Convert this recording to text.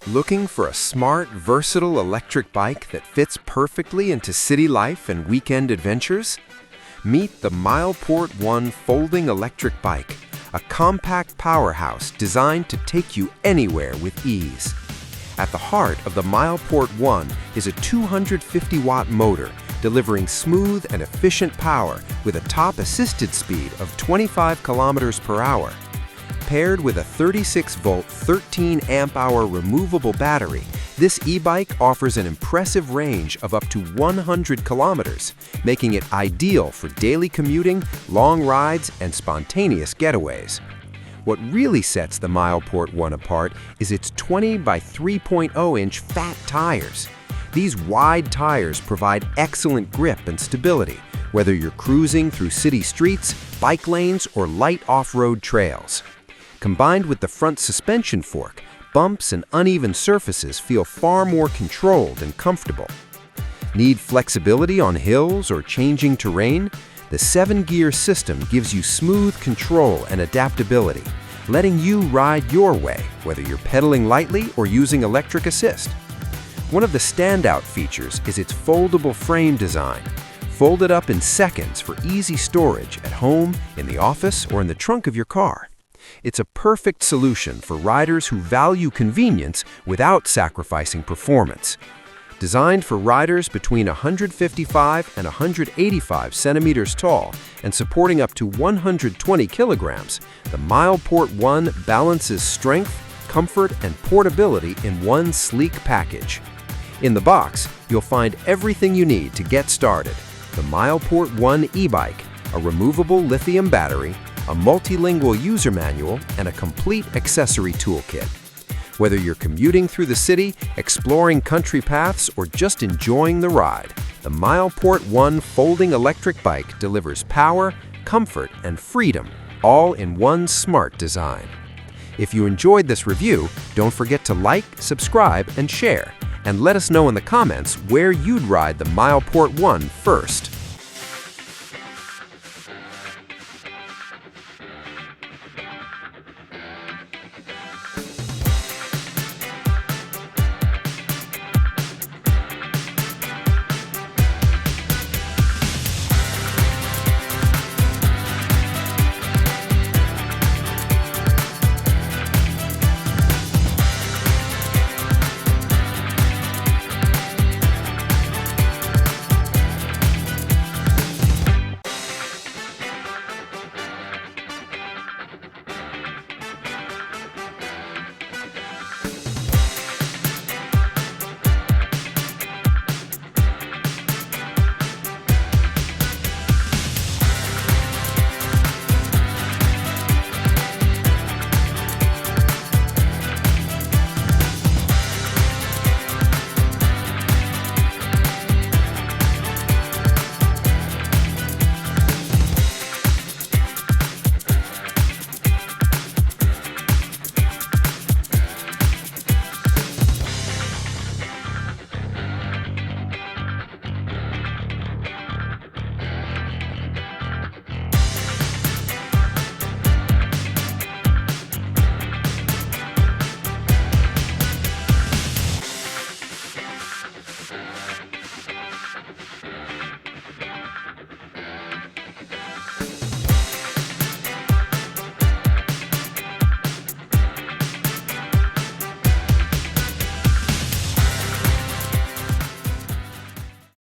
Looking for a smart, versatile electric bike that fits perfectly into city life and weekend adventures? Meet the MilePort 1 folding electric bike, a compact powerhouse designed to take you anywhere with ease. At the heart of the MilePort 1 is a 250-watt motor delivering smooth and efficient power with a top assisted speed of 25 kilometers per hour. Paired with a 36-volt, 13-amp-hour removable battery, this e-bike offers an impressive range of up to 100 kilometers, making it ideal for daily commuting, long rides, and spontaneous getaways. What really sets the MilePort 1 apart is its 20 by 3.0-inch fat tires. These wide tires provide excellent grip and stability, whether you're cruising through city streets, bike lanes, or light off-road trails. Combined with the front suspension fork, bumps and uneven surfaces feel far more controlled and comfortable. Need flexibility on hills or changing terrain? The 7-gear system gives you smooth control and adaptability, letting you ride your way, whether you're pedaling lightly or using electric assist. One of the standout features is its foldable frame design. Fold it up in seconds for easy storage at home, in the office, or in the trunk of your car. It's a perfect solution for riders who value convenience without sacrificing performance. Designed for riders between 155 and 185 centimeters tall and supporting up to 120 kilograms, the MilePort 1 balances strength, comfort, and portability in one sleek package. In the box, you'll find everything you need to get started: the MilePort 1 e-bike, a removable lithium battery, a multilingual user manual, and a complete accessory toolkit. Whether you're commuting through the city, exploring country paths, or just enjoying the ride, the MilePort 1 folding electric bike delivers power, comfort, and freedom, all in one smart design. If you enjoyed this review, don't forget to like, subscribe, and share, and let us know in the comments where you'd ride the MilePort 1 first.